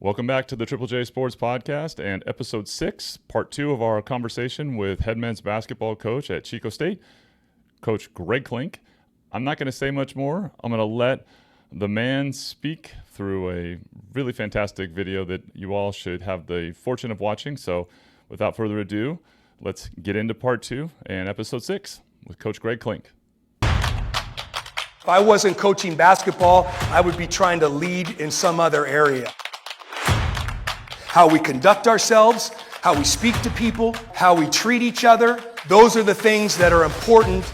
Welcome back to the Triple J Sports Podcast and episode 6, part 2 of our conversation with head men's basketball coach at Chico State, Coach Greg Clink. I'm not going to say much more. I'm going to let the man speak through a really fantastic video that you all should have the fortune of watching. So without further ado, let's get into part 2 and episode 6 with Coach Greg Clink. If I wasn't coaching basketball, I would be trying to lead in some other area. How we conduct ourselves, how we speak to people, how we treat each other. Those are the things that are important.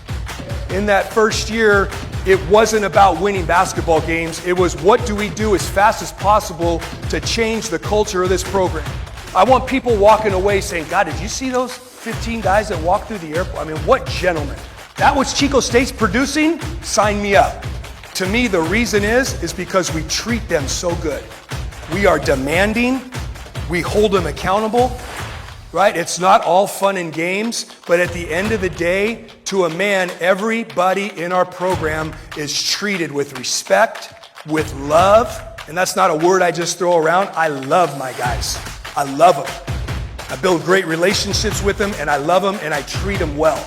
In that first year, it wasn't about winning basketball games. It was what do we do as fast as possible to change the culture of this program. I want people walking away saying, God, did you see those 15 guys that walked through the airport? I mean, what gentlemen. That was Chico State's producing? Sign me up. To me, the reason is because we treat them so good. We are demanding. We hold them accountable, right? It's not all fun and games, but at the end of the day, to a man, everybody in our program is treated with respect, with love, and that's not a word I just throw around. I love my guys. I love them. I build great relationships with them, and I love them, and I treat them well.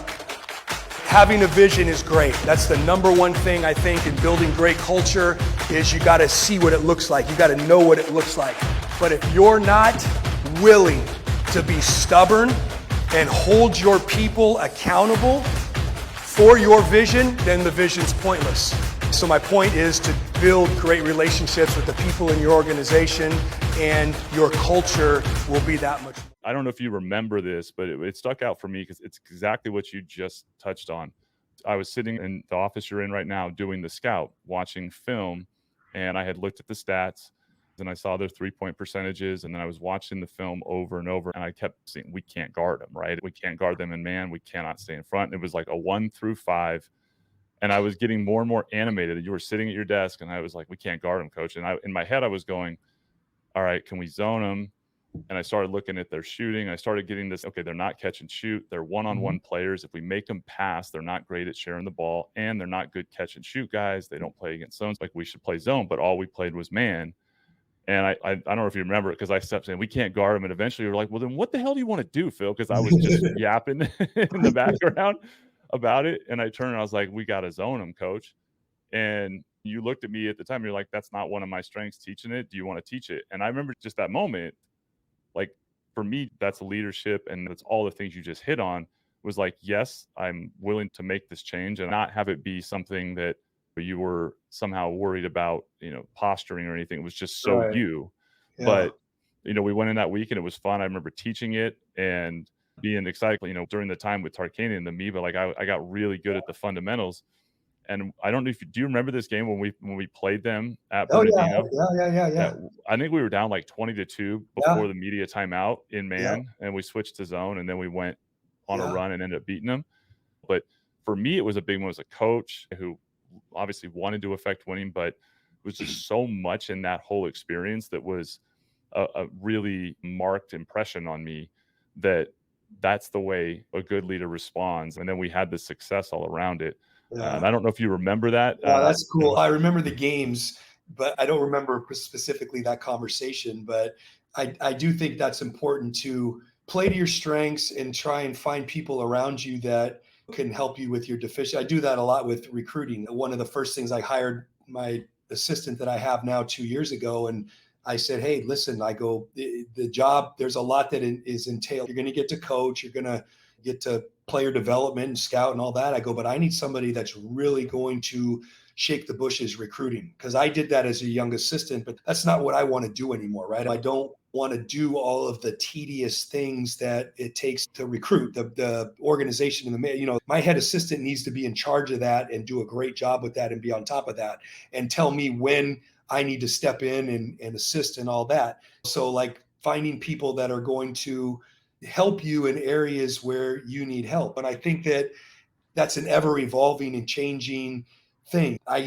Having a vision is great. That's the number one thing I think in building great culture is you got to see what it looks like. You got to know what it looks like. But if you're not willing to be stubborn and hold your people accountable for your vision, then the vision's pointless. So my point is to build great relationships with the people in your organization, and your culture will be that much. I don't know if you remember this, but it stuck out for me because it's exactly what you just touched on. I was sitting in the office you're in right now doing the scout, watching film, and I had looked at the stats. And I saw their three-point percentages, and then I was watching the film over and over, and I kept saying, we can't guard them, right? We can't guard them in man. We cannot stay in front. And it was like a 1 through 5, and I was getting more and more animated. You were sitting at your desk, and I was like, we can't guard them, coach. And in my head, I was going, all right, can we zone them? And I started looking at their shooting. I started getting this, okay, they're not catch and shoot. They're one-on-one players. If we make them pass, they're not great at sharing the ball, and they're not good catch and shoot guys. They don't play against zones. Like, we should play zone, but all we played was man. And I don't know if you remember it, because I stepped in, we can't guard him. And eventually you were like, well, then what the hell do you want to do, Phil? Because I was just yapping in the background about it. And I turned and I was like, we got to zone him, coach. And you looked at me at the time. You're like, that's not one of my strengths, teaching it. Do you want to teach it? And I remember just that moment, like, for me, that's leadership. And that's all the things you just hit on was like, yes, I'm willing to make this change and not have it be something that you were somehow worried about, posturing or anything. It was just so right. Yeah. But, we went in that week and it was fun. I remember teaching it and being excited, during the time with Tarkanian and the Amoeba, like I got really good at the fundamentals. And I don't know if do you remember this game when we played them at Bernardino? Yeah. I think we were down like 20-2 before the media timeout in man, and we switched to zone, and then we went on a run and ended up beating them. But for me, it was a big one as a coach who obviously wanted to affect winning, but it was just so much in that whole experience that was a really marked impression on me that's the way a good leader responds. And then we had the success all around it. And I don't know if you remember that. Yeah, that's cool. I remember the games, but I don't remember specifically that conversation. But I do think that's important to play to your strengths and try and find people around you that can help you with your deficiency. I do that a lot with recruiting. One of the first things, I hired my assistant that I have now 2 years ago. And I said, hey, listen, I go, the job, there's a lot that is entailed. You're going to get to coach, you're going to get to player development and scout and all that. I go, but I need somebody that's really going to shake the bushes recruiting. Because I did that as a young assistant, but that's not what I want to do anymore, right? I don't want to do all of the tedious things that it takes to recruit the organization. My head assistant needs to be in charge of that and do a great job with that and be on top of that and tell me when I need to step in and assist and all that. So like finding people that are going to help you in areas where you need help. And I think that that's an ever evolving and changing thing. I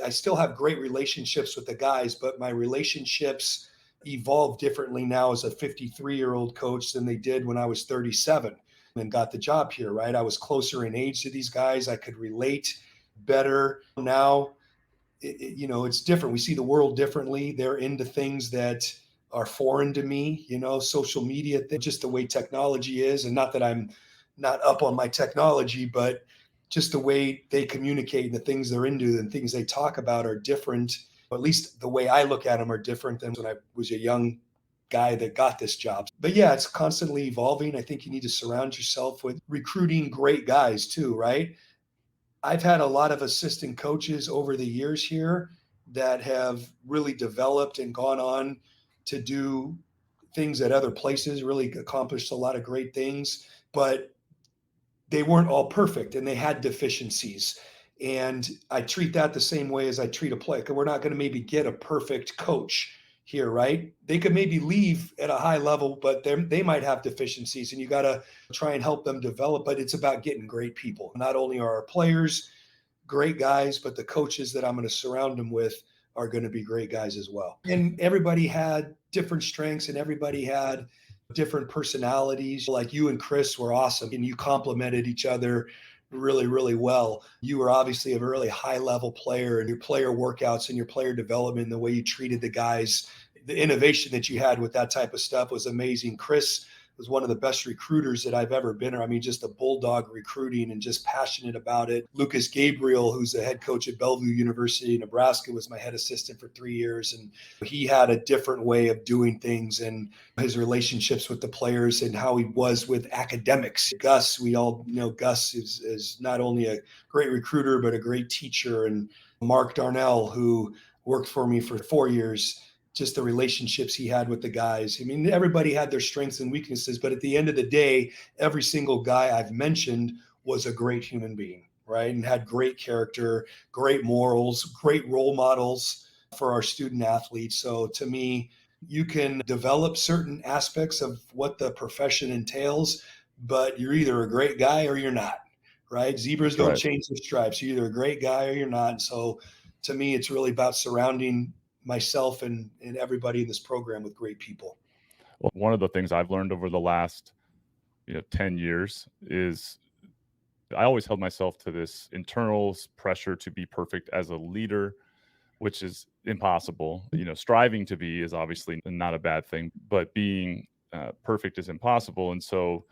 still have great relationships with the guys, but my relationships evolve differently now as a 53-year-old coach than they did when I was 37 and got the job here, right? I was closer in age to these guys. I could relate better. Now it's different. We see the world differently. They're into things that are foreign to me, social media, just the way technology is. And not that I'm not up on my technology, but just the way they communicate and the things they're into and things they talk about are different. At least the way I look at them are different than when I was a young guy that got this job. But yeah, it's constantly evolving. I think you need to surround yourself with recruiting great guys too, right? I've had a lot of assistant coaches over the years here that have really developed and gone on to do things at other places, really accomplished a lot of great things, but they weren't all perfect and they had deficiencies. And I treat that the same way as I treat a player. We're not going to maybe get a perfect coach here, right? They could maybe leave at a high level, but they might have deficiencies and you got to try and help them develop. But it's about getting great people. Not only are our players great guys, but the coaches that I'm going to surround them with are going to be great guys as well. And everybody had different strengths and everybody had different personalities. Like you and Chris were awesome and you complemented each other really, really well. You were obviously a really high level player, and your player workouts and your player development, the way you treated the guys, the innovation that you had with that type of stuff was amazing. Chris was one of the best recruiters that I've ever been. I mean, just a bulldog recruiting and just passionate about it. Lucas Gabriel, who's the head coach at Bellevue University, Nebraska, was my head assistant for 3 years. And he had a different way of doing things and his relationships with the players and how he was with academics. Gus, we all know Gus is not only a great recruiter, but a great teacher. And Mark Darnell, who worked for me for 4 years, just the relationships he had with the guys. I mean, everybody had their strengths and weaknesses, but at the end of the day, every single guy I've mentioned was a great human being, right? And had great character, great morals, great role models for our student athletes. So to me, you can develop certain aspects of what the profession entails, but you're either a great guy or you're not, right? Zebras don't change their stripes. You're either a great guy or you're not. And so to me, it's really about surrounding myself and everybody in this program with great people. Well, one of the things I've learned over the last 10 years is I always held myself to this internal pressure to be perfect as a leader, which is impossible. Striving to be is obviously not a bad thing, but being perfect is impossible. And so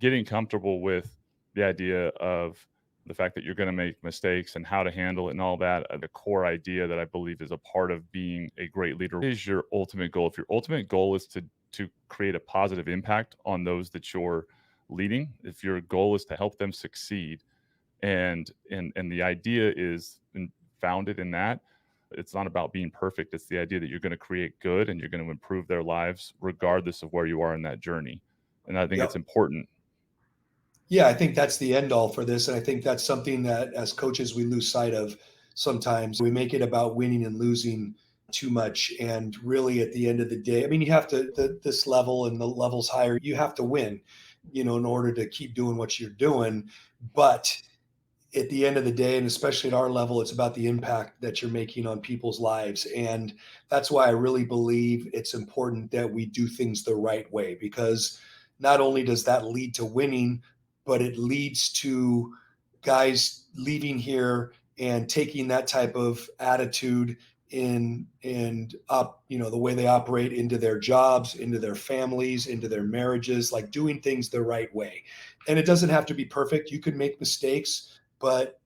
getting comfortable with the idea of the fact that you're going to make mistakes and how to handle it and all that, the core idea that I believe is a part of being a great leader is your ultimate goal. If your ultimate goal is to create a positive impact on those that you're leading, if your goal is to help them succeed, and the idea is founded in that, it's not about being perfect. It's the idea that you're going to create good and you're going to improve their lives regardless of where you are in that journey. And I think it's important. Yeah, I think that's the end all for this. And I think that's something that as coaches, we lose sight of sometimes. We make it about winning and losing too much. And really at the end of the day, I mean, you have to, this level and the levels higher, you have to win, in order to keep doing what you're doing. But at the end of the day, and especially at our level, it's about the impact that you're making on people's lives. And that's why I really believe it's important that we do things the right way, because not only does that lead to winning, but it leads to guys leaving here and taking that type of attitude and up, the way they operate into their jobs, into their families, into their marriages, like doing things the right way. And it doesn't have to be perfect. You can make mistakes, but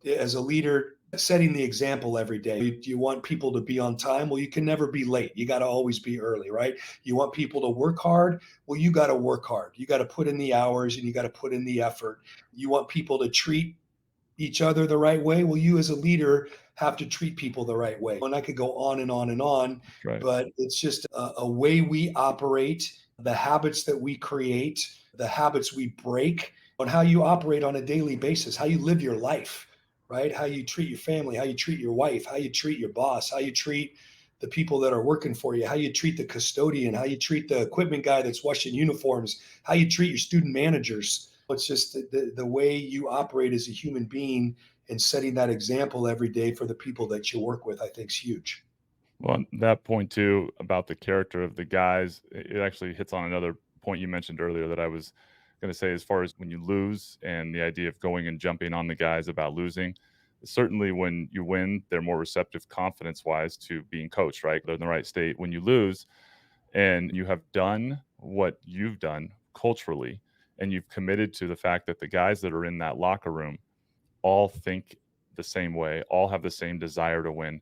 as a leader, setting the example every day. Do you want people to be on time? Well, you can never be late. You got to always be early, right? You want people to work hard? Well, you got to work hard. You got to put in the hours and you got to put in the effort. You want people to treat each other the right way? Well, you as a leader have to treat people the right way. And I could go on and on and on, but it's just a way we operate, the habits that we create, the habits we break, on how you operate on a daily basis, how you live your life, right? How you treat your family, how you treat your wife, how you treat your boss, how you treat the people that are working for you, how you treat the custodian, how you treat the equipment guy that's washing uniforms, how you treat your student managers. It's just the way you operate as a human being and setting that example every day for the people that you work with, I think is huge. Well, that point too about the character of the guys, it actually hits on another point you mentioned earlier that I was going to say, as far as when you lose and the idea of going and jumping on the guys about losing. Certainly when you win, they're more receptive confidence wise to being coached, right? They're in the right state. When you lose and you have done what you've done culturally, and you've committed to the fact that the guys that are in that locker room all think the same way, all have the same desire to win,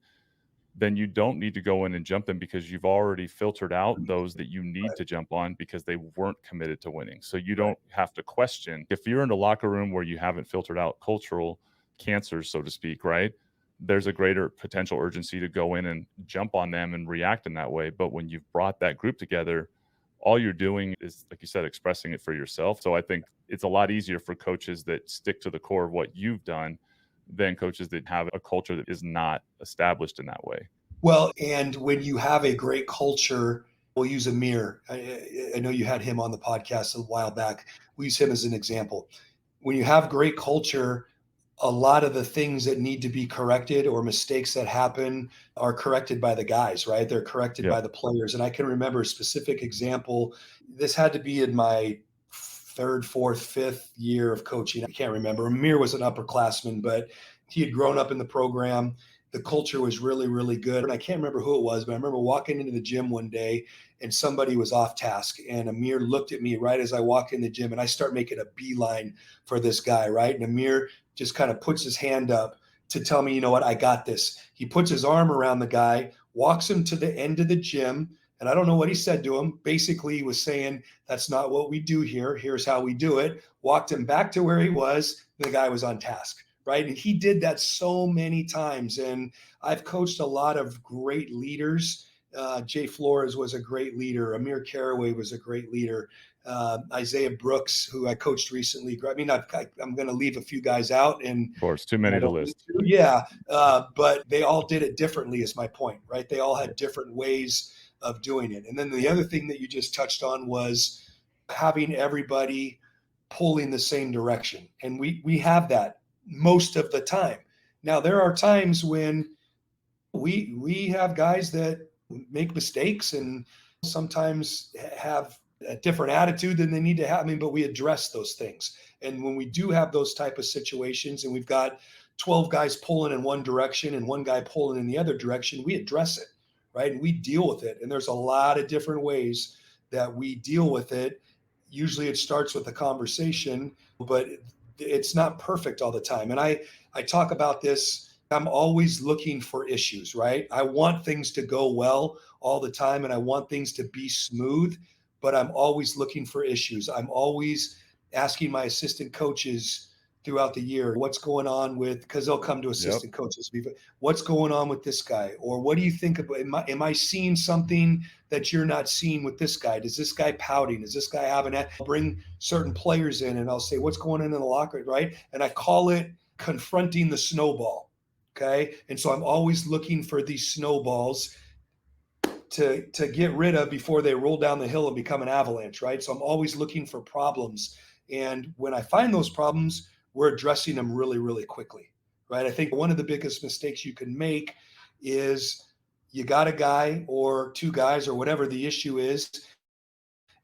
then you don't need to go in and jump them, because you've already filtered out those that you need to jump on because they weren't committed to winning. So you don't have to question. If you're in a locker room where you haven't filtered out cultural cancers, so to speak, right? There's a greater potential urgency to go in and jump on them and react in that way. But when you've brought that group together, all you're doing is, like you said, expressing it for yourself. So I think it's a lot easier for coaches that stick to the core of what you've done than coaches that have a culture that is not established in that way. Well, and when you have a great culture, we'll use Amir. I know you had him on the podcast a while back. We use him as an example. When you have great culture, a lot of the things that need to be corrected or mistakes that happen are corrected by the guys, right? They're corrected by the players. And I can remember a specific example. This had to be in my third, fourth, fifth year of coaching. I can't remember. Amir was an upperclassman, but he had grown up in the program. The culture was really, really good. And I can't remember who it was, but I remember walking into the gym one day and somebody was off task. And Amir looked at me right as I walked in the gym, and I start making a beeline for this guy, right? And Amir just kind of puts his hand up to tell me, you know what, I got this. He puts his arm around the guy, walks him to the end of the gym. And I don't know what he said to him. Basically, he was saying, that's not what we do here. Here's how we do it. Walked him back to where he was. The guy was on task, right? And he did that so many times. And I've coached a lot of great leaders. Jay Flores was a great leader. Amir Caraway was a great leader. Isaiah Brooks, who I coached recently. I mean, I'm going to leave a few guys out. And of course, too many to list. Yeah, but they all did it differently is my point, right? They all had different ways of doing it. And then the other thing that you just touched on was having everybody pulling the same direction. And we have that most of the time. Now, there are times when we have guys that make mistakes and sometimes have a different attitude than they need to have. I mean, but we address those things. And when we do have those type of situations and we've got 12 guys pulling in one direction and one guy pulling in the other direction, we address it, right? And we deal with it. And there's a lot of different ways that we deal with it. Usually it starts with a conversation, but it's not perfect all the time. And I talk about this. I'm always looking for issues, right? I want things to go well all the time and I want things to be smooth, but I'm always looking for issues. I'm always asking my assistant coaches throughout the year, what's going on with, because they'll come to assistant coaches, what's going on with this guy? Or what do you think about, am I seeing something that you're not seeing with this guy? Does this guy pouting? Is this guy having that? I'll bring certain players in and I'll say, what's going on in the locker, right? And I call it confronting the snowball. Okay. And so I'm always looking for these snowballs to get rid of before they roll down the hill and become an avalanche, right? So I'm always looking for problems. And when I find those problems, we're addressing them really, really quickly, right? I think one of the biggest mistakes you can make is you got a guy or two guys or whatever the issue is,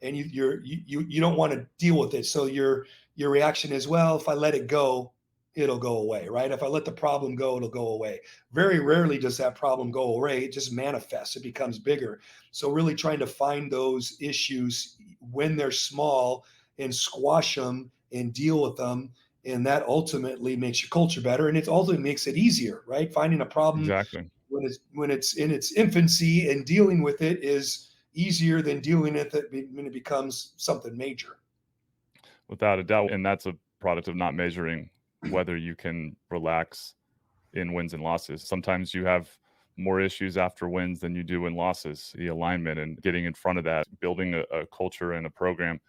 and you don't want to deal with it. So your reaction is, well, if I let it go, it'll go away, right? If I let the problem go, it'll go away. Very rarely does that problem go away. It just manifests. It becomes bigger. So really trying to find those issues when they're small and squash them and deal with them. And that ultimately makes your culture better. And it ultimately makes it easier, right? Finding a problem when it's in its infancy and dealing with it is easier than dealing with it when it becomes something major. Without a doubt. And that's a product of not measuring whether you can relax in wins and losses. Sometimes you have more issues after wins than you do in losses. The alignment and getting in front of that, building a culture and a program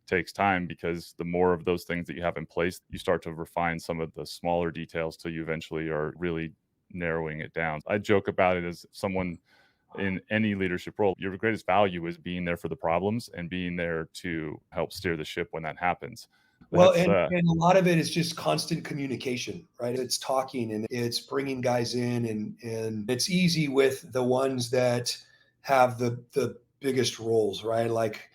takes time, because the more of those things that you have in place, you start to refine some of the smaller details till you eventually are really narrowing it down. I joke about it as someone in any leadership role, your greatest value is being there for the problems and being there to help steer the ship when that happens. Well, and a lot of it is just constant communication, right? It's talking and it's bringing guys in, and it's easy with the ones that have the biggest roles, right? Like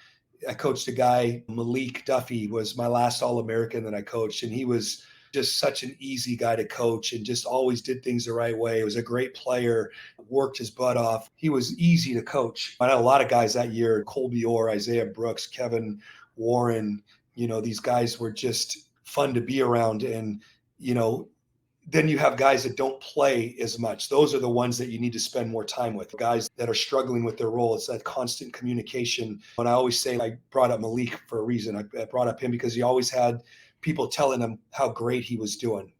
I coached a guy, Malik Duffy was my last All-American that I coached, and he was just such an easy guy to coach and just always did things the right way. He was a great player, worked his butt off. He was easy to coach. I had a lot of guys that year, Colby Orr, Isaiah Brooks, Kevin Warren, these guys were just fun to be around. And, then you have guys that don't play as much. Those are the ones that you need to spend more time with. Guys that are struggling with their role. It's that constant communication. And I always say, I brought up Malik for a reason. I brought up him because he always had people telling him how great he was doing.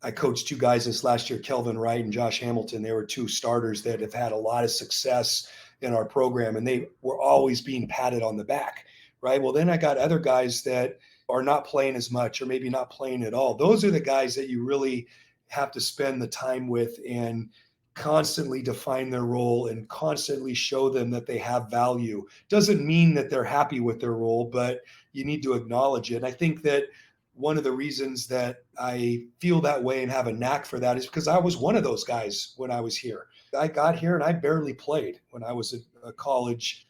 I coached two guys this last year, Kelvin Wright and Josh Hamilton. They were two starters that have had a lot of success in our program, and they were always being patted on the back, right? Well, then I got other guys that are not playing as much or maybe not playing at all. Those are the guys that you really have to spend the time with and constantly define their role and constantly show them that they have value. Doesn't mean that they're happy with their role, but you need to acknowledge it. And I think that one of the reasons that I feel that way and have a knack for that is because I was one of those guys when I was here. I got here and I barely played when I was a college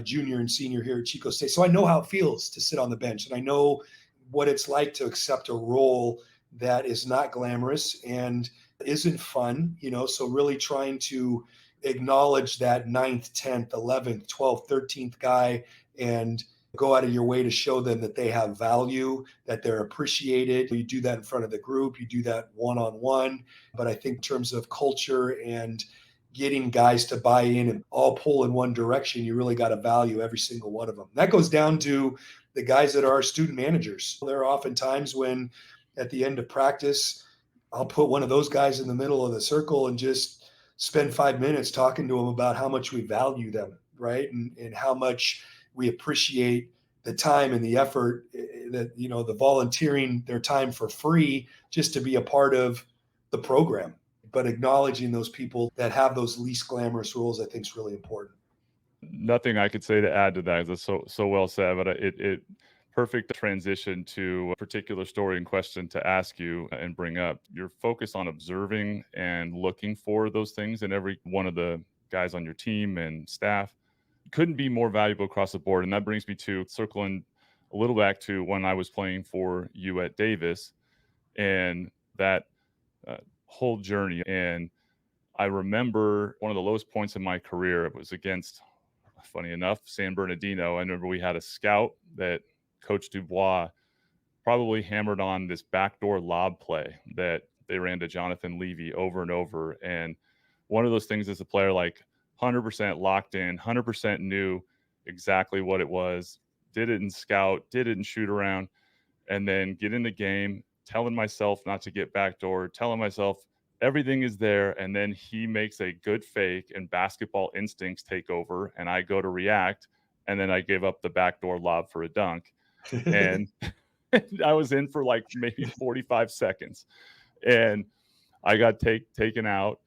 junior and senior here at Chico State. So I know how it feels to sit on the bench, and I know what it's like to accept a role that is not glamorous and isn't fun, so really trying to acknowledge that 9th, 10th, 11th, 12th, 13th guy and go out of your way to show them that they have value, that they're appreciated. You do that in front of the group, you do that one-on-one. But I think in terms of culture and getting guys to buy in and all pull in one direction, you really got to value every single one of them. That goes down to the guys that are our student managers. There are often times when at the end of practice, I'll put one of those guys in the middle of the circle and just spend 5 minutes talking to them about how much we value them, right? And how much we appreciate the time and the effort that, the volunteering their time for free just to be a part of the program. But acknowledging those people that have those least glamorous roles, I think is really important. Nothing I could say to add to that. That's so well said, but it perfect transition to a particular story and question to ask you and bring up. Your focus on observing and looking for those things in every one of the guys on your team and staff couldn't be more valuable across the board. And that brings me to circling a little back to when I was playing for you at Davis and that whole journey. And I remember one of the lowest points in my career, it was against, funny enough, San Bernardino. I remember we had a scout that Coach Dubois probably hammered on this backdoor lob play that they ran to Jonathan Levy over and over. And one of those things as a player, like 100% locked in, 100% knew exactly what it was, did it in scout, did it in shoot around, and then get in the game, telling myself not to get backdoor, telling myself everything is there. And then he makes a good fake and basketball instincts take over and I go to react. And then I give up the backdoor lob for a dunk. And I was in for like maybe 45 seconds and I got taken out.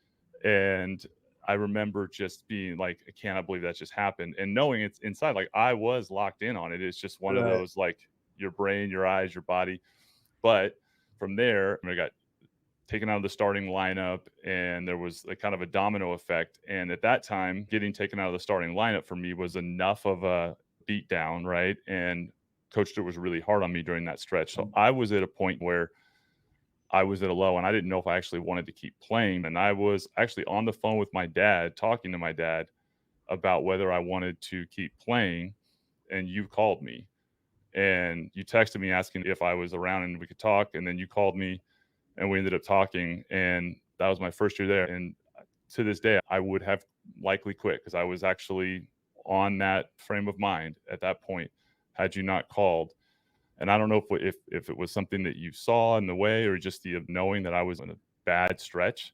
And I remember just being like, I cannot believe that just happened. And knowing it's inside, like I was locked in on it. It's just one of those, like your brain, your eyes, your body. But from there, I got taken out of the starting lineup and there was a kind of a domino effect. And at that time, getting taken out of the starting lineup for me was enough of a beat down, right? And Coach Stewart was really hard on me during that stretch. So I was at a point where I was at a low and I didn't know if I actually wanted to keep playing. And I was actually on the phone with my dad, talking to my dad about whether I wanted to keep playing. And you called me and you texted me asking if I was around and we could talk. And then you called me and we ended up talking. And that was my first year there. And to this day, I would have likely quit because I was actually on that frame of mind at that point had you not called. And I don't know if it was something that you saw in the way or just the knowing that I was in a bad stretch.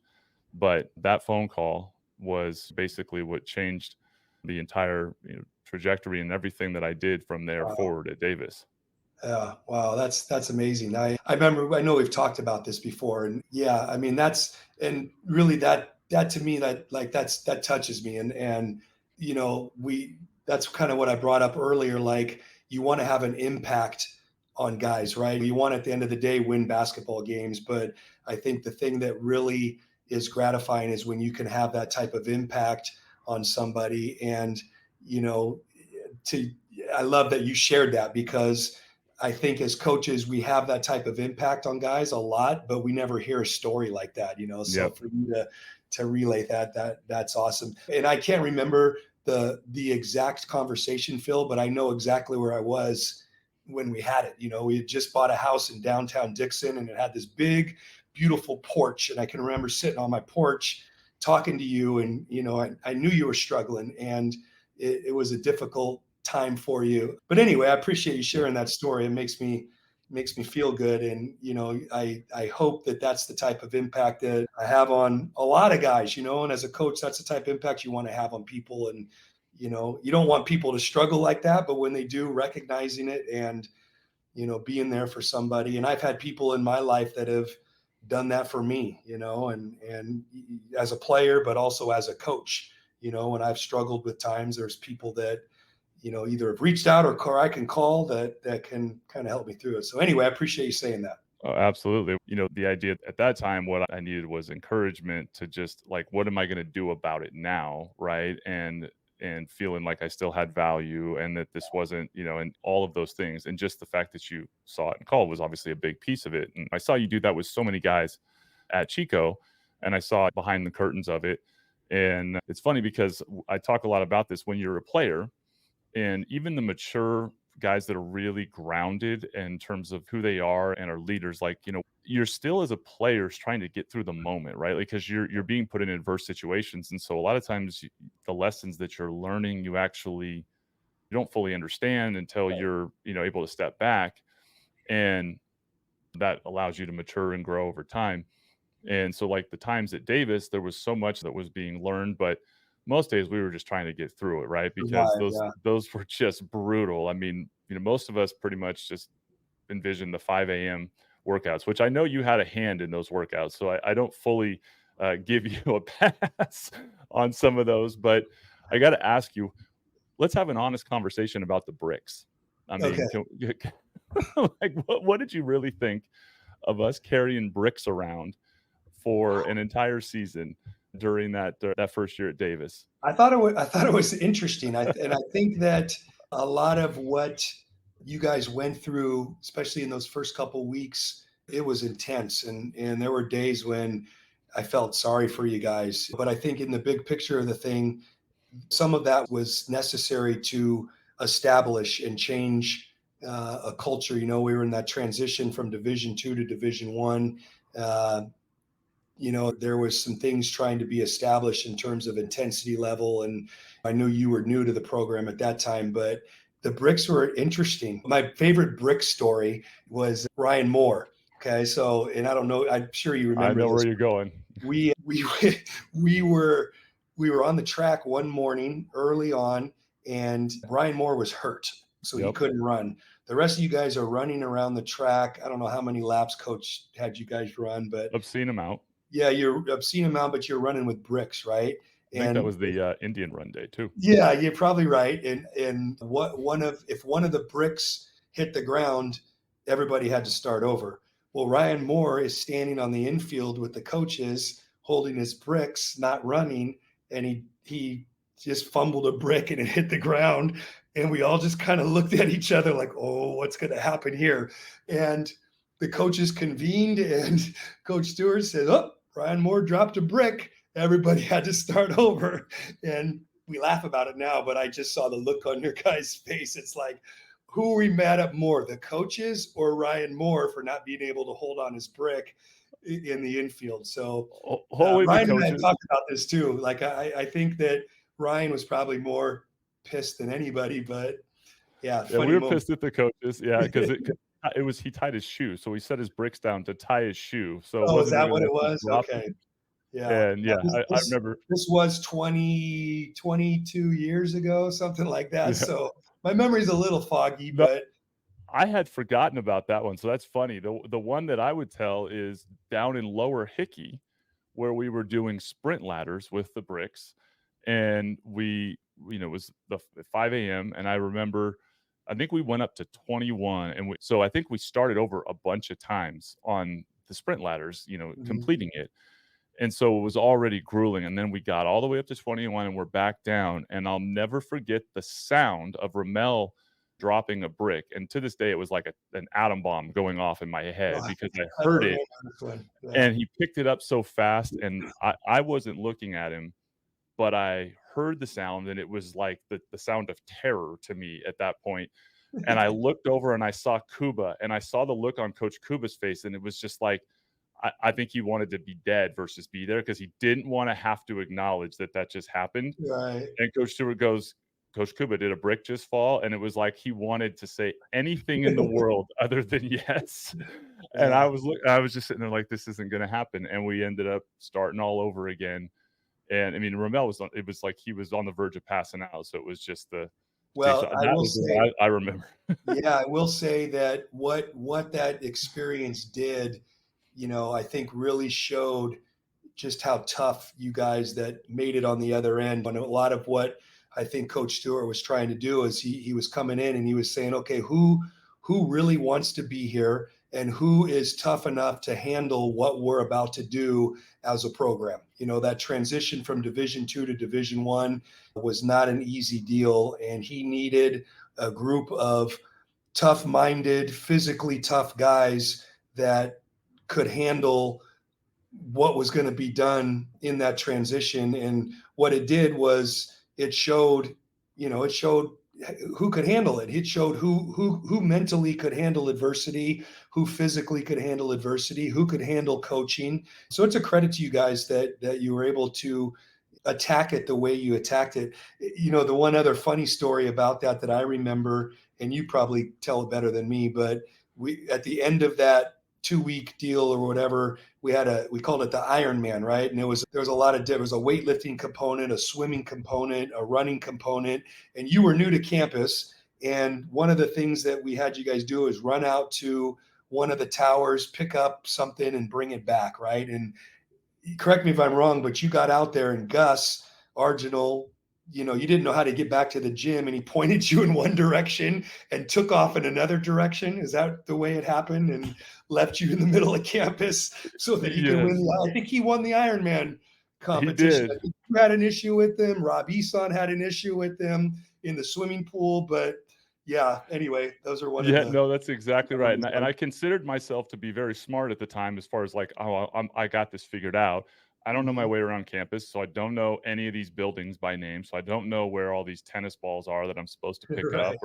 But that phone call was basically what changed the entire trajectory and everything that I did from there forward at Davis. Yeah. Wow. That's amazing. I remember, I know we've talked about this before and yeah, I mean, and really that to me, that touches me. And, that's kind of what I brought up earlier. Like you want to have an impact on guys, right? You want at the end of the day, win basketball games. But I think the thing that really is gratifying is when you can have that type of impact on somebody. And, I love that you shared that because I think as coaches, we have that type of impact on guys a lot, but we never hear a story like that, So Yep. for you to relay that's awesome. And I can't remember the exact conversation, Phil, but I know exactly where I was when we had it. We had just bought a house in downtown Dixon, and it had this big, beautiful porch. And I can remember sitting on my porch talking to you, and I knew you were struggling, and it was a difficult time for you. But anyway, I appreciate you sharing that story. It makes me feel good. And, I hope that that's the type of impact that I have on a lot of guys, and as a coach, that's the type of impact you want to have on people. And, you don't want people to struggle like that, but when they do, recognizing it and, being there for somebody. And I've had people in my life that have done that for me, and as a player, but also as a coach, when I've struggled with times, there's people that, either have reached out or I can call that can kind of help me through it. So anyway, I appreciate you saying that. Oh, absolutely. The idea at that time, what I needed was encouragement to just like, what am I going to do about it now? Right. And feeling like I still had value and that this wasn't, and all of those things. And just the fact that you saw it and called was obviously a big piece of it. And I saw you do that with so many guys at Chico, and I saw behind the curtains of it. And it's funny because I talk a lot about this when you're a player, and even the mature guys that are really grounded in terms of who they are and are leaders, like, you're still as a player trying to get through the moment, right? Like, because you're being put in adverse situations. And so a lot of times the lessons that you're learning, you don't fully understand until you're, able to step back. And that allows you to mature and grow over time. And so, like, the times at Davis, there was so much that was being learned, but most days we were just trying to get through it, right? Because Survive, those yeah. those were just brutal. I mean, most of us pretty much just envisioned the 5 a.m. workouts, which I know you had a hand in those workouts. So I don't fully give you a pass on some of those, but I got to ask you, let's have an honest conversation about the bricks. I Okay. mean, like, what did you really think of us carrying bricks around for an entire season during that first year at Davis? I thought it was interesting. And I think that a lot of what you guys went through, especially in those first couple weeks, it was intense. And there were days when I felt sorry for you guys. But I think in the big picture of the thing, some of that was necessary to establish and change a culture. We were in that transition from Division II to Division I. There was some things trying to be established in terms of intensity level. And I knew you were new to the program at that time, but the bricks were interesting. My favorite brick story was Ryan Moore. Okay. So, and I don't know, I'm sure you I remember know this. where you're going. We were on the track one morning early on, and Ryan Moore was hurt, so he Yep. couldn't run. The rest of you guys are running around the track. I don't know how many laps coach had you guys run, but I've seen him out. yeah, I've seen him out, but you're running with bricks, right? I think that And was the Indian run day too. yeah, you're probably right. And if one of the bricks hit the ground, everybody had to start over. Well, Ryan Moore is standing on the infield with the coaches holding his bricks, not running, and he just fumbled a brick and it hit the ground. And we all just kind of looked at each other like, oh, what's going to happen here? And the coaches convened, and Coach Stewart said, oh, Ryan Moore dropped a brick. Everybody had to start over. And we laugh about it now, but I just saw the look on your guys' face. It's like, who are we mad at more, the coaches or Ryan Moore for not being able to hold on his brick in the infield? So Holy the Ryan and I coaches. talked about this too. Like, I think that Ryan was probably more pissed than anybody, but yeah, Yeah, funny we were moment. pissed at the coaches. Yeah, because it was he tied his shoe, so he set his bricks down to tie his shoe, so it Oh, is wasn't that even what like it he was? dropped it. Okay. Yeah. And yeah, I remember. This was 22 years ago, something like that. Yeah. So my memory's a little foggy, No, but I had forgotten about that one, so that's funny. The one that I would tell is down in Lower Hickey, where we were doing sprint ladders with the bricks, and it was the 5 a.m. and I remember, I think we went up to 21, and so I think we started over a bunch of times on the sprint ladders, completing it. And so it was already grueling, and then we got all the way up to 21, and we're back down, and I'll never forget the sound of Ramel dropping a brick. And to this day, it was like an atom bomb going off in my head Oh, because I I heard remember it. this one. Yeah. And he picked it up so fast, and I wasn't looking at him, but I heard the sound, and it was like the sound of terror to me at that point. And I looked over and I saw Kuba, and I saw the look on Coach Kuba's face, and it was just like, I think he wanted to be dead versus be there because he didn't want to have to acknowledge that just happened. Right. And Coach Stewart goes, Coach Kuba, did a brick just fall? And it was like he wanted to say anything in the world other than yes. And Yeah. I was just sitting there like, this isn't going to happen. And we ended up starting all over again. And I mean, Ramel it was like he was on the verge of passing out. So it was just Well, I that will was say, what I remember. yeah, I will say that what that experience did, I think really showed just how tough you guys that made it on the other end. And a lot of what I think Coach Stewart was trying to do is he was coming in and he was saying, okay, who really wants to be here and who is tough enough to handle what we're about to do as a program. That transition from Division II to Division I was not an easy deal, and he needed a group of tough-minded, physically tough guys that could handle what was going to be done in that transition. And what it did was it showed who could handle it. It showed who mentally could handle adversity, who physically could handle adversity, who could handle coaching. So it's a credit to you guys that you were able to attack it the way you attacked it. The one other funny story about that I remember, and you probably tell it better than me, but we, at the end of that 2-week deal or whatever, we called it the Ironman, right? And there was a lot of, there was a weightlifting component, a swimming component, a running component, and you were new to campus. And one of the things that we had you guys do is run out to one of the towers, pick up something and bring it back, right? And correct me if I'm wrong, but you got out there and Gus Arginal, you didn't know how to get back to the gym, and he pointed you in one direction and took off in another direction. Is that the way it happened? And left you in the middle of campus so that he could win. I think he won the Ironman competition. He did. I think you had an issue with them. Rob Eson had an issue with them in the swimming pool, but yeah, anyway, those are one of the. No, that's exactly right. And I considered myself to be very smart at the time as far as like, oh, I got this figured out. I don't know my way around campus, so I don't know any of these buildings by name. So I don't know where all these tennis balls are that I'm supposed to pick Right. up.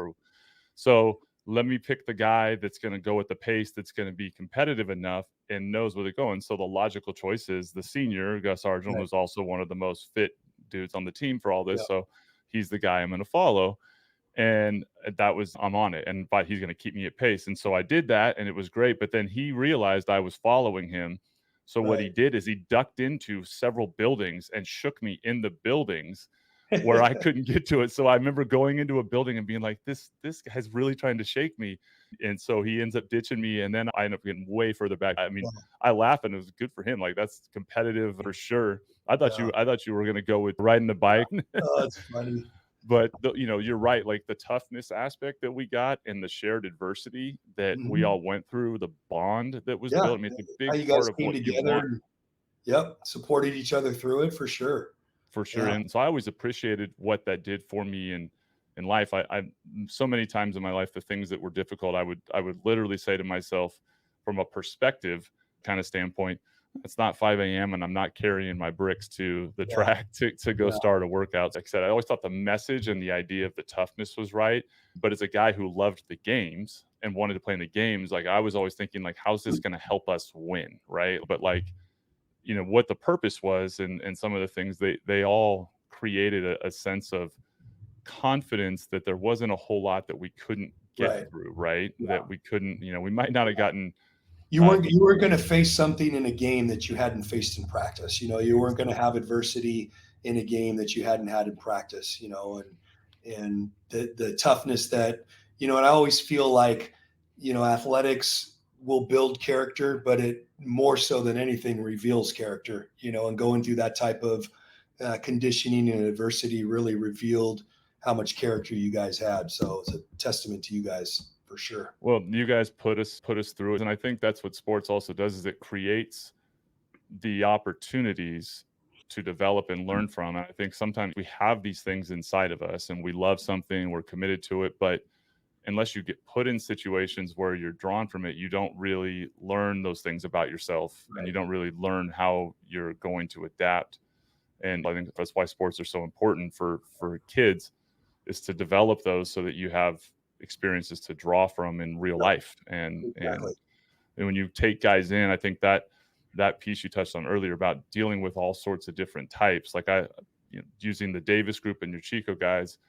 So let me pick the guy that's going to go at the pace that's going to be competitive enough and knows where they're going. So the logical choice is the senior, Gus Argent, Right. who's also one of the most fit dudes on the team for all this. Yeah. So he's the guy I'm going to follow. And that was, I'm on it, and but he's going to keep me at pace. And so I did that, and it was great. But then he realized I was following him. So what he Right. did is he ducked into several buildings and shook me in the buildings where I couldn't get to it. So I remember going into a building and being like, this guy's really trying to shake me. And so he ends up ditching me, and then I end up getting way further back. I mean, I laugh, and it was good for him. Like, that's competitive for sure. I thought you were going to go with riding the bike. Oh, that's funny. But you're right. Like the toughness aspect that we got and the shared adversity that we all went through, the bond that was built. I mean, it's a big how you part guys of came what you together. want. Yep, supported each other through it for sure. For sure. Yeah. And so I always appreciated what that did for me in life. I so many times in my life, the things that were difficult, I would literally say to myself, from a perspective kind of standpoint, it's not 5 a.m. and I'm not carrying my bricks to the track to go start a workout. Like I said, I always thought the message and the idea of the toughness was right. But as a guy who loved the games and wanted to play in the games, like I was always thinking, like, how's this going to help us win? Right. But like, what the purpose was and some of the things they all created a sense of confidence that there wasn't a whole lot that we couldn't get through, right? That we couldn't, we might not have gotten. You weren't going to face something in a game that you hadn't faced in practice. You weren't going to have adversity in a game that you hadn't had in practice. And the toughness that and I always feel like athletics will build character, but it more so than anything reveals character. And going through that type of conditioning and adversity really revealed how much character you guys had. So it's a testament to you guys. For sure. Well, you guys put us through it. And I think that's what sports also does, is it creates the opportunities to develop and learn from. And I think sometimes we have these things inside of us and we love something, we're committed to it, but unless you get put in situations where you're drawn from it, you don't really learn those things about yourself, and you don't really learn how you're going to adapt. And I think that's why sports are so important for kids, is to develop those so that you have experiences to draw from in real life. And when you take guys in, I think that piece you touched on earlier about dealing with all sorts of different types, like using the Davis group and your Chico guys,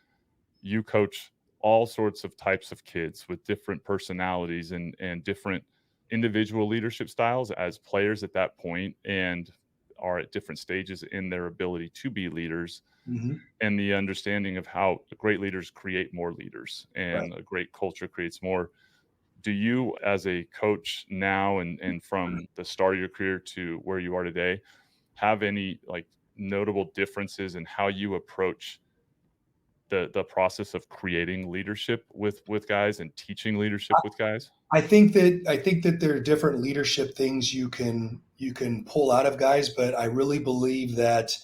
you coach all sorts of types of kids with different personalities and different individual leadership styles as players at that point, and are at different stages in their ability to be leaders. And the understanding of how great leaders create more leaders, and a great culture creates more. Do you, as a coach now, and from the start of your career to where you are today, have any like notable differences in how you approach the process of creating leadership with guys and teaching leadership with guys? I think that there are different leadership things you can pull out of guys, but I really believe that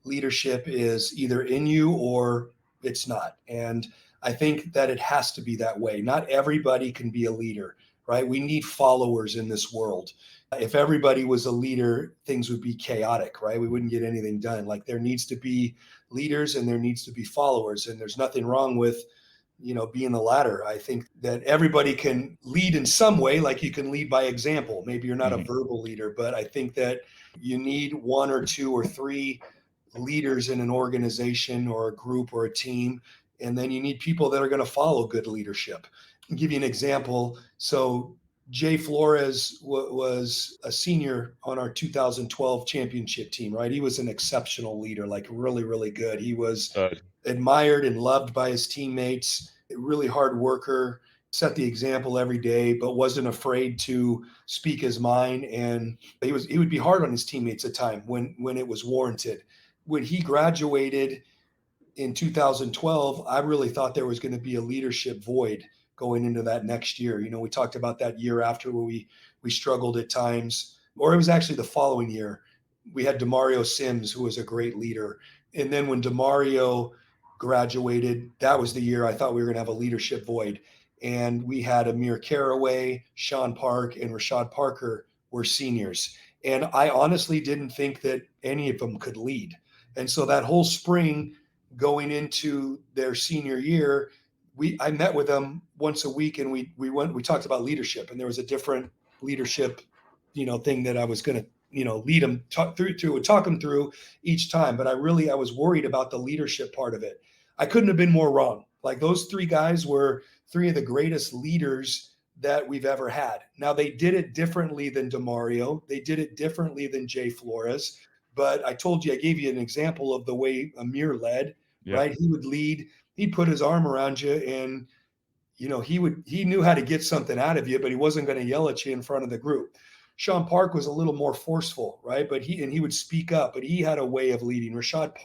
leadership is either in you or it's not. And I think that it has to be that way. Not everybody can be a leader, right? We need followers in this world. If everybody was a leader, things would be chaotic, right? We wouldn't get anything done. Like, there needs to be leaders and there needs to be followers, and there's nothing wrong with being the latter. I think that everybody can lead in some way, like you can lead by example. Maybe you're not a verbal leader, but I think that you need one or two or three leaders in an organization or a group or a team. And then you need people that are going to follow good leadership. I'll give you an example. So Jay Flores was a senior on our 2012 championship team, right? He was an exceptional leader, like really, really good. He was admired and loved by his teammates, a really hard worker, set the example every day, but wasn't afraid to speak his mind. And he would be hard on his teammates at times when it was warranted. When he graduated in 2012, I really thought there was going to be a leadership void going into that next year. We talked about that year after where we struggled at times, or it was actually the following year. We had DeMario Sims, who was a great leader. And then when DeMario graduated, that was the year I thought we were going to have a leadership void. And we had Amir Caraway, Sean Park, and Rashad Parker were seniors. And I honestly didn't think that any of them could lead. And so that whole spring going into their senior year, I met with them once a week, and we talked about leadership, and there was a different leadership, thing that I was going to, lead them talk them through each time. But I was worried about the leadership part of it. I couldn't have been more wrong. Like, those three guys were three of the greatest leaders that we've ever had. Now, they did it differently than DeMario. They did it differently than Jay Flores. But I gave you an example of the way Amir led, right? He would lead, he'd put his arm around you, and, he knew how to get something out of you, but he wasn't going to yell at you in front of the group. Sean Park was a little more forceful, right? But he would speak up, but he had a way of leading. Rashad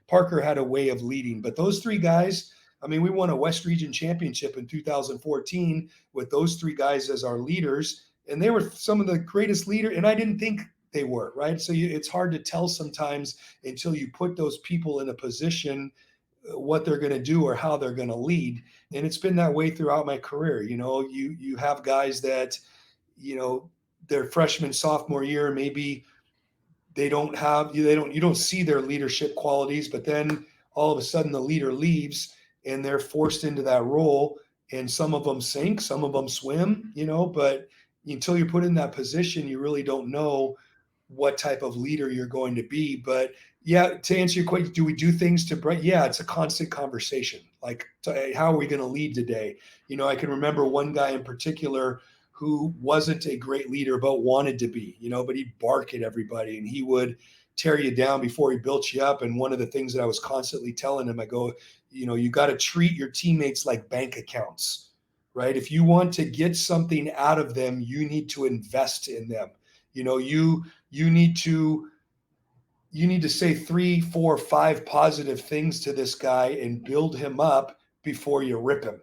Parker had a way of leading. But those three guys, we won a West Region championship in 2014 with those three guys as our leaders, and they were some of the greatest leaders, and I didn't think they were, right? So it's hard to tell sometimes until you put those people in a position what they're going to do or how they're going to lead. And it's been that way throughout my career. You have guys that, their freshman, sophomore year, maybe you don't see their leadership qualities, but then all of a sudden the leader leaves and they're forced into that role, and some of them sink, some of them swim, but until you're put in that position, you really don't know what type of leader you're going to be. But yeah, to answer your question, do we do things to break? Yeah, it's a constant conversation. Like, how are we going to lead today? I can remember one guy in particular who wasn't a great leader, but wanted to be, but he'd bark at everybody and he would tear you down before he built you up. And one of the things that I was constantly telling him, I go, you got to treat your teammates like bank accounts, right? If you want to get something out of them, you need to invest in them. You need to say 3, 4, 5 positive things to this guy and build him up before you rip him.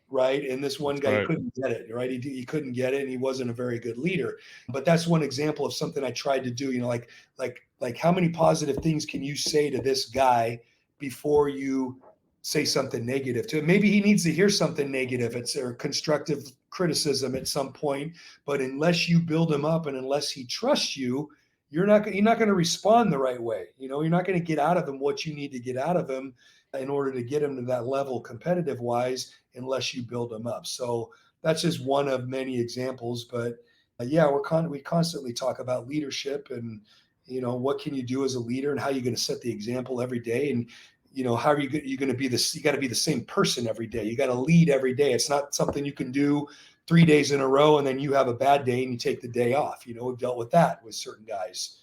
Right. And this one guy couldn't get it. Right. He couldn't get it, and he wasn't a very good leader. But that's one example of something I tried to do, like how many positive things can you say to this guy before you say something negative to him. Maybe he needs to hear something negative. It's or constructive criticism at some point. But unless you build him up and unless he trusts you, you're not going to respond the right way. You're not going to get out of him what you need to get out of him in order to get him to that level competitive wise, unless you build him up. So that's just one of many examples. But yeah, we constantly talk about leadership and, what can you do as a leader and how you're going to set the example every day. And, how are you going to be this? You got to be the same person every day. You got to lead every day. It's not something you can do 3 days in a row and then you have a bad day and you take the day off. We've dealt with that with certain guys.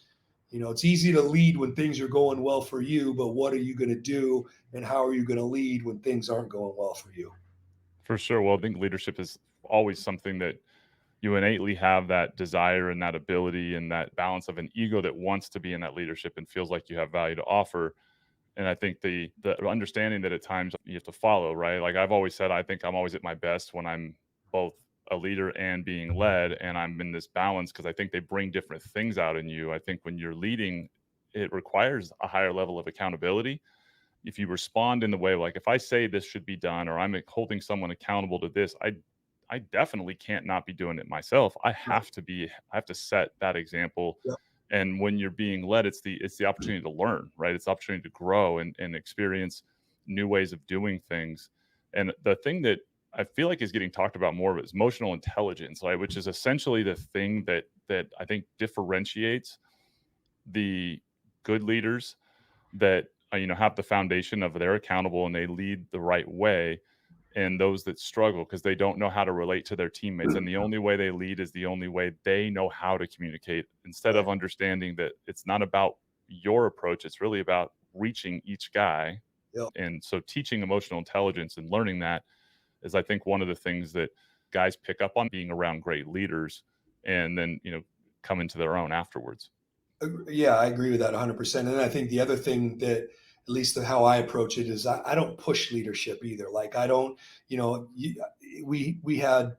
It's easy to lead when things are going well for you, but what are you going to do and how are you going to lead when things aren't going well for you? For sure. Well, I think leadership is always something that you innately have that desire and that ability and that balance of an ego that wants to be in that leadership and feels like you have value to offer. And I think the understanding that at times you have to follow, right? Like I've always said, I think I'm always at my best when I'm both a leader and being led, and I'm in this balance because I think they bring different things out in you. I think when you're leading, it requires a higher level of accountability. If you respond in the way, like if I say this should be done, or I'm holding someone accountable to this, I definitely can't not be doing it myself. I have to set that example. Yep. And when you're being led, it's the opportunity to learn, right? It's the opportunity to grow and experience new ways of doing things. And the thing that I feel like is getting talked about more of is emotional intelligence, right? Which is essentially the thing that I think differentiates the good leaders that have the foundation of they're accountable and they lead the right way, and those that struggle because they don't know how to relate to their teammates. And the only way they lead is the only way they know how to communicate, instead of understanding that it's not about your approach. It's really about reaching each guy. Yep. And so teaching emotional intelligence and learning that is, I think, one of the things that guys pick up on being around great leaders and then, come into their own afterwards. Yeah, I agree with that 100%. And I think the other thing that, at least how I approach it, is I don't push leadership either. Like I don't, we had,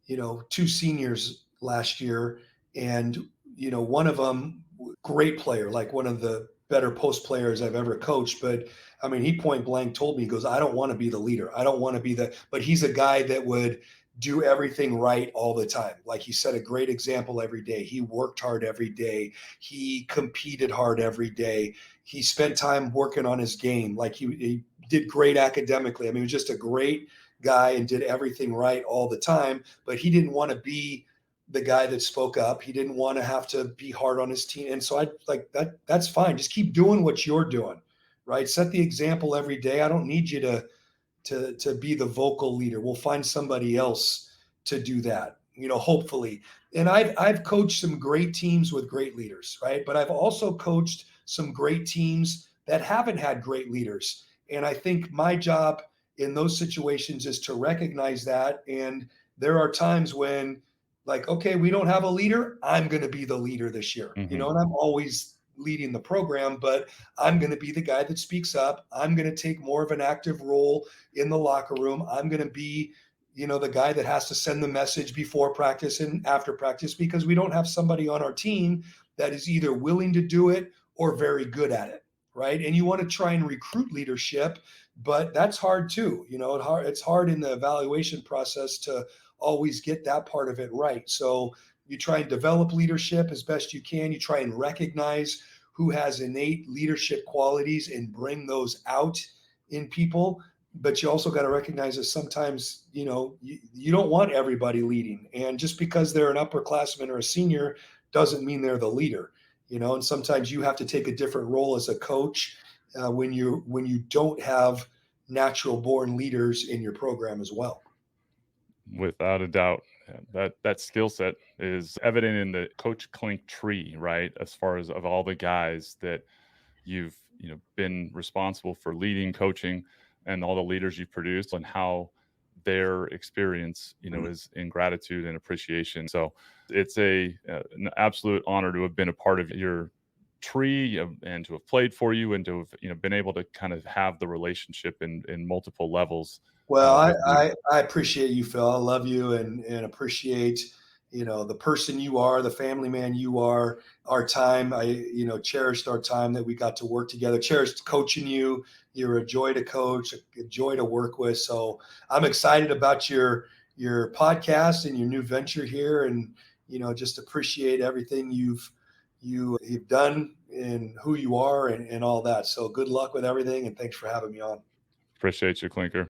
2 seniors last year, and, one of them, great player, like one of the better post players I've ever coached. But I mean, he point blank told me, he goes, I don't want to be the leader. I don't want to be but he's a guy that would do everything right all the time. Like he set a great example every day. He worked hard every day. He competed hard every day. He spent time working on his game. Like he did great academically. I mean, he was just a great guy and did everything right all the time, but he didn't want to be the guy that spoke up. He didn't want to have to be hard on his team. And so I like that. That's fine. Just keep doing what you're doing, right? Set the example every day. I don't need you to be the vocal leader. We'll find somebody else to do that, hopefully. And I've coached some great teams with great leaders, right? But I've also coached some great teams that haven't had great leaders. And I think my job in those situations is to recognize that. And there are times when, like, okay, we don't have a leader. I'm going to be the leader this year, Mm-hmm. and I'm always leading the program, but I'm going to be the guy that speaks up. I'm going to take more of an active role in the locker room. I'm going to be, the guy that has to send the message before practice and after practice, because we don't have somebody on our team that is either willing to do it or very good at it. Right. And you want to try and recruit leadership, but that's hard too. It's hard in the evaluation process to always get that part of it right. So you try and develop leadership as best you can. You try and recognize who has innate leadership qualities and bring those out in people. But you also got to recognize that sometimes, you don't want everybody leading. And just because they're an upperclassman or a senior doesn't mean they're the leader, and sometimes you have to take a different role as a coach when you don't have natural born leaders in your program as well. Without a doubt, that skill set is evident in the Coach Clink tree, right? As far as of all the guys that you've been responsible for leading, coaching, and all the leaders you've produced, and how their experience is in gratitude and appreciation. So it's an absolute honor to have been a part of your tree and to have played for you and to have been able to kind of have the relationship in multiple levels. Well, I appreciate you, Phil. I love you and appreciate the person you are, the family man you are. Our time, I cherished our time that we got to work together, cherished coaching you. You're a joy to coach, a joy to work with. So I'm excited about your podcast and your new venture here, and just appreciate everything you've done and who you are and all that. So good luck with everything, and thanks for having me on. Appreciate you, Clinker.